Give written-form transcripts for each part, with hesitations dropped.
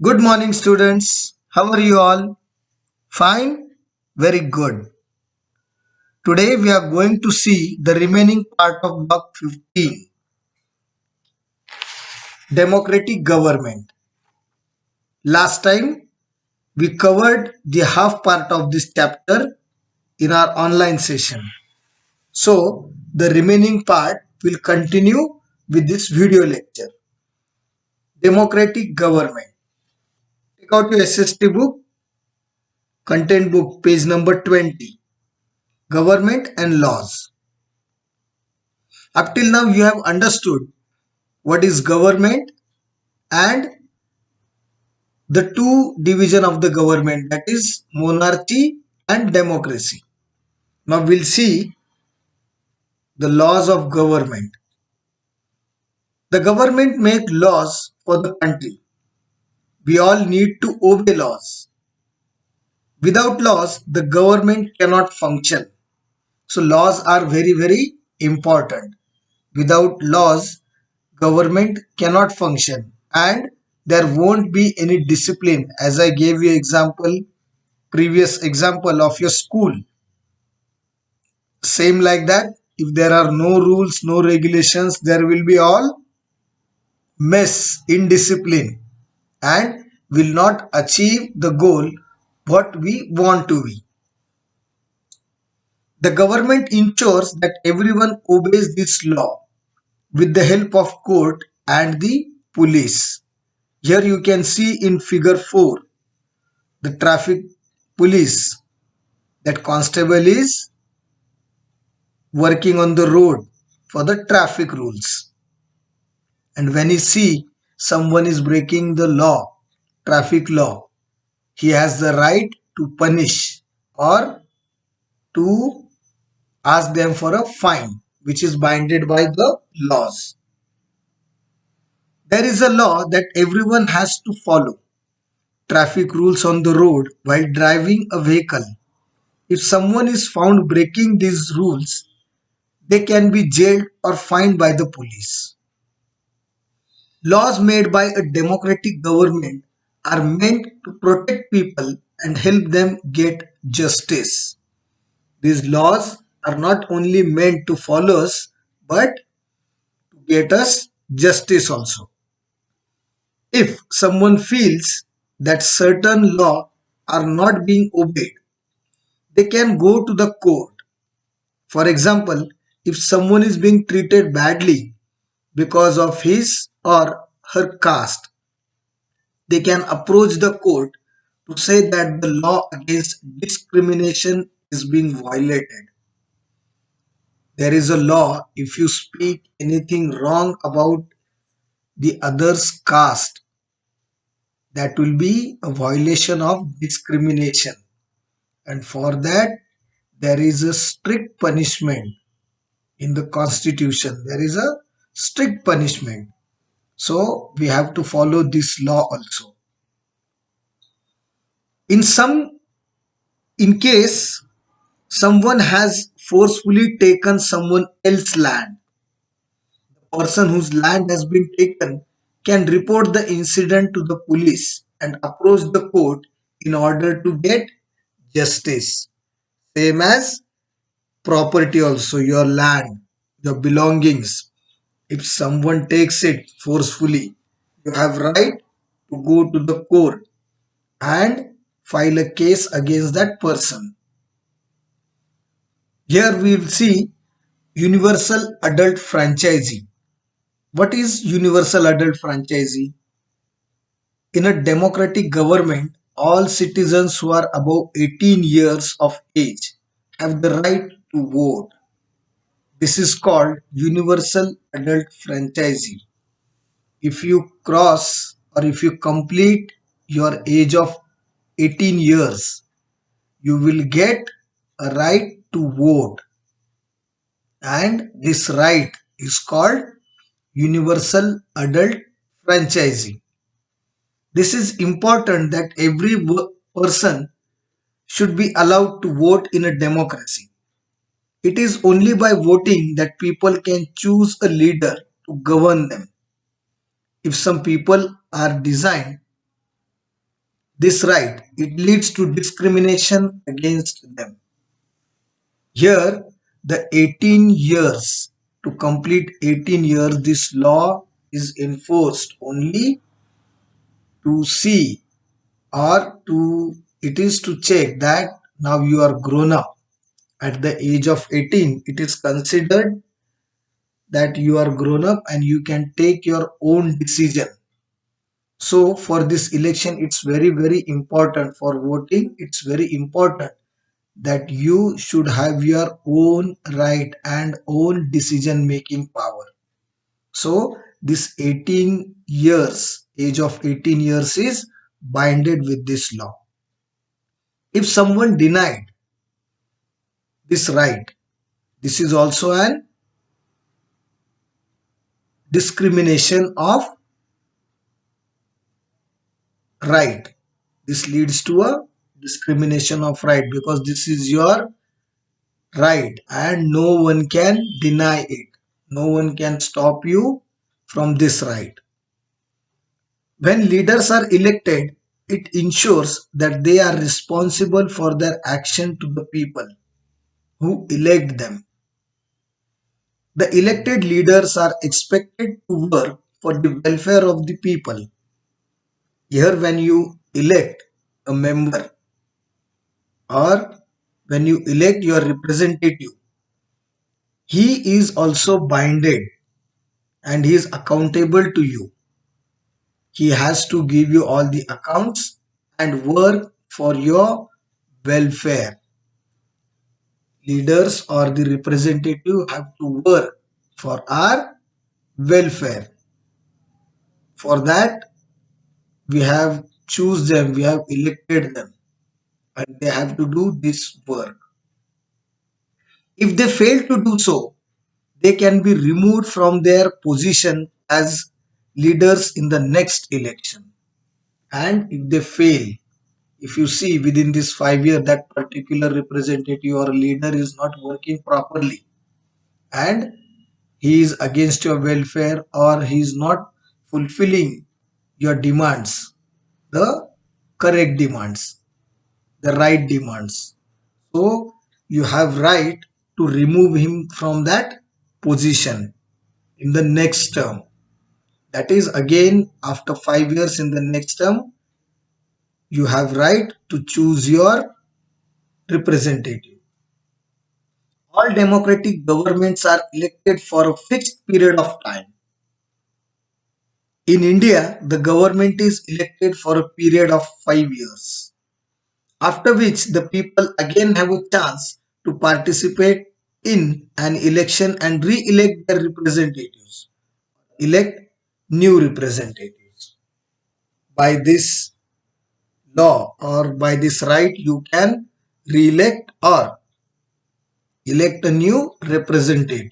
Good morning, students. How are you all? Fine? Very good. Today we are going to see the remaining part of Block 15, Democratic Government. Last time we covered the half part of this chapter in our online session. So the remaining part will continue with this video lecture. Democratic Government. Take out your SST book, content book, page number 20. Government and laws. Up till now you have understood what is government and the two division of the government, that is monarchy and democracy. Now we'll see the laws of government. The government make laws for the country. We all need to obey laws. Without laws, the government cannot function. So laws are very important. Without laws, government cannot function and there won't be any discipline. As I gave you previous example of your school, same like that, if there are no rules, no regulations, there will be all mess, indiscipline, and will not achieve the goal what we want to be. The government ensures that everyone obeys this law with the help of court and the police. Here you can see in figure 4 the traffic police. That constable is working on the road for the traffic rules. And when he see someone is breaking the law, traffic law, he has the right to punish or to ask them for a fine, which is binded by the laws. There is a law that everyone has to follow. Traffic rules on the road while driving a vehicle. If someone is found breaking these rules, they can be jailed or fined by the police. Laws made by a democratic government are meant to protect people and help them get justice. These laws are not only meant to follow us but to get us justice also. If someone feels that certain laws are not being obeyed, they can go to the court. For example, if someone is being treated badly because of his or her caste, they can approach the court to say that the law against discrimination is being violated. There is a law, if you speak anything wrong about the other's caste, that will be a violation of discrimination. And for that, there is a strict punishment in the constitution. There is a strict punishment. So we have to follow this law also. In some In case someone has forcefully taken someone else's land, the person whose land has been taken can report the incident to the police and approach the court in order to get justice. Same as property also, your land, your belongings. If someone takes it forcefully, you have right to go to the court and file a case against that person. Here we will see universal adult franchisee. What is universal adult franchisee? In a democratic government, all citizens who are above 18 years of age have the right to vote. This is called universal adult franchisee. If you cross or if you complete your age of 18 years, you will get a right to vote, and this right is called universal adult franchisee. This is important that every person should be allowed to vote in a democracy. It is only by voting that people can choose a leader to govern them. If some people are designed this right, it leads to discrimination against them. Here, the 18 years, to complete 18 years, this law is enforced only to see, or to it is to check that now you are grown up. At the age of 18, it is considered that you are grown up and you can take your own decision. So for this election, it's very, very important for voting. It's very important that you should have your own right and own decision making power. So this 18 years, age of 18 years is binded with this law. If someone denied this right, this is also an discrimination of right. This leads to a discrimination of right because this is your right and no one can deny it. No one can stop you from this right. When leaders are elected, it ensures that they are responsible for their action to the people who elect them. The elected leaders are expected to work for the welfare of the people. Here, when you elect a member or when you elect your representative, he is also binded and he is accountable to you. He has to give you all the accounts and work for your welfare. Leaders or the representative have to work for our welfare. For that, we have choose them, we have elected them, and they have to do this work. If they fail to do so, they can be removed from their position as leaders in the next election. And if they fail, if you see within this 5 year that particular representative or leader is not working properly and he is against your welfare or he is not fulfilling your demands, the correct demands, the right demands, so you have right to remove him from that position in the next term. That is again after 5 years in the next term, you have right to choose your representative. All democratic governments are elected for a fixed period of time. In India, the government is elected for a period of 5 years, after which the people again have a chance to participate in an election and re-elect their representatives, elect new representatives. By this law or by this right, you can re-elect or elect a new representative.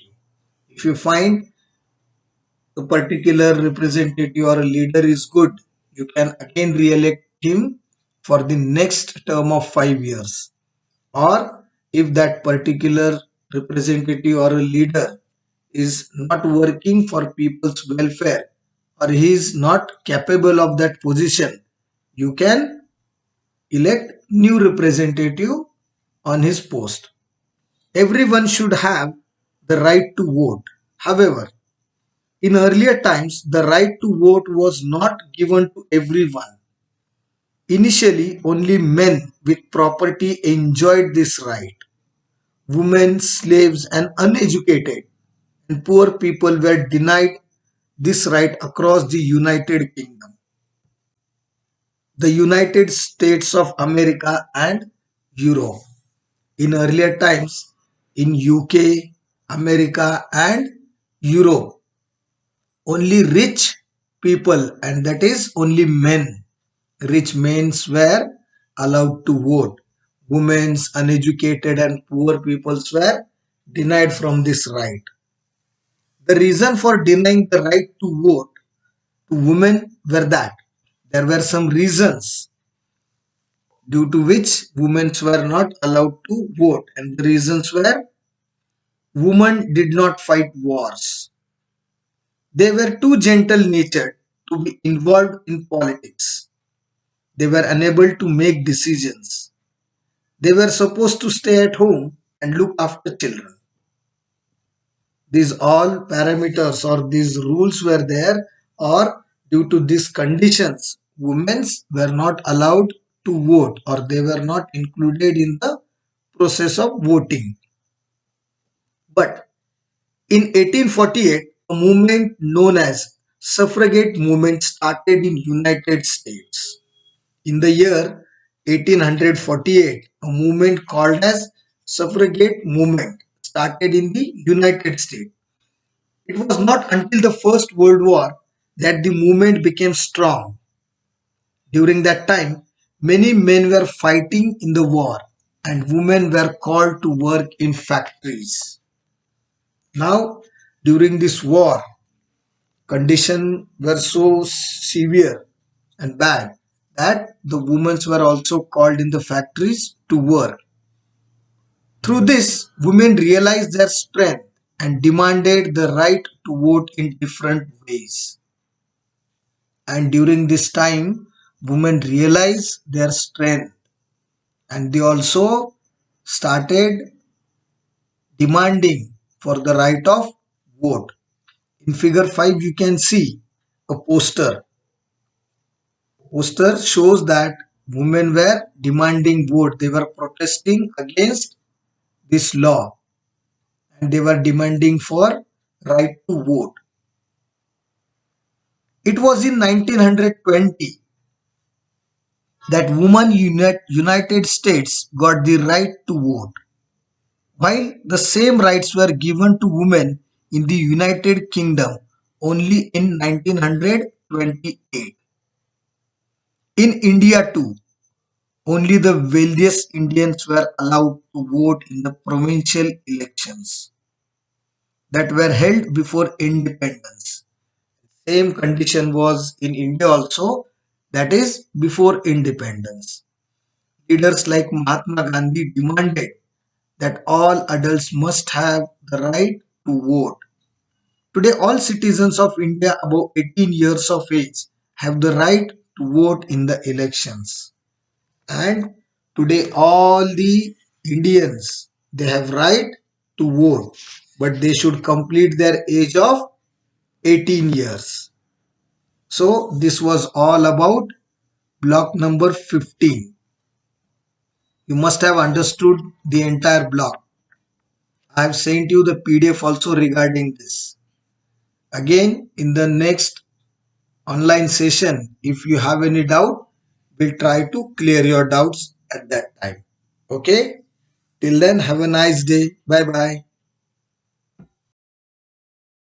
If you find a particular representative or a leader is good, you can again re-elect him for the next term of 5 years. Or if that particular representative or a leader is not working for people's welfare or he is not capable of that position, you can elect new representative on his post. Everyone should have the right to vote. However, in earlier times, the right to vote was not given to everyone. Initially, only men with property enjoyed this right. Women, slaves, and uneducated and poor people were denied this right across the United Kingdom, the United States of America, and Europe. In earlier times, in UK, America, and Europe, only rich people, and that is only men, rich men were allowed to vote. Women's, uneducated, and poor peoples were denied from this right. The reason for denying the right to vote to women were that there were some reasons due to which women were not allowed to vote, and the reasons were women did not fight wars. They were too gentle natured to be involved in politics. They were unable to make decisions. They were supposed to stay at home and look after children. These all parameters or these rules were there, or due to these conditions, women were not allowed to vote, or they were not included in the process of voting. But in 1848, a movement known as suffragette movement started in United States. In the year 1848, a movement called as suffragette movement started in the United States. It was not until the First World War that the movement became strong. During that time, many men were fighting in the war and women were called to work in factories. Now, during this war, conditions were so severe and bad that the women were also called in the factories to work. Through this, women realized their strength and demanded the right to vote in different ways. And during this time, women realized their strength and they also started demanding for the right of vote. In figure 5, you can see a poster. Poster shows that women were demanding vote. They were protesting against this law and they were demanding for right to vote. It was in 1920 that United States got the right to vote, while the same rights were given to women in the United Kingdom only in 1928. In India too, only the wealthiest Indians were allowed to vote in the provincial elections that were held before independence. Same condition was in India also, that is before independence. Leaders like Mahatma Gandhi demanded that all adults must have the right to vote. Today, all citizens of India above 18 years of age have the right to vote in the elections. And today, all the Indians they have right to vote, but they should complete their age of 18 years. So, this was all about block number 15. You must have understood the entire block. I have sent you the PDF also regarding this. Again, in the next online session, if you have any doubt, we'll try to clear your doubts at that time. Okay? Till then, have a nice day. Bye bye.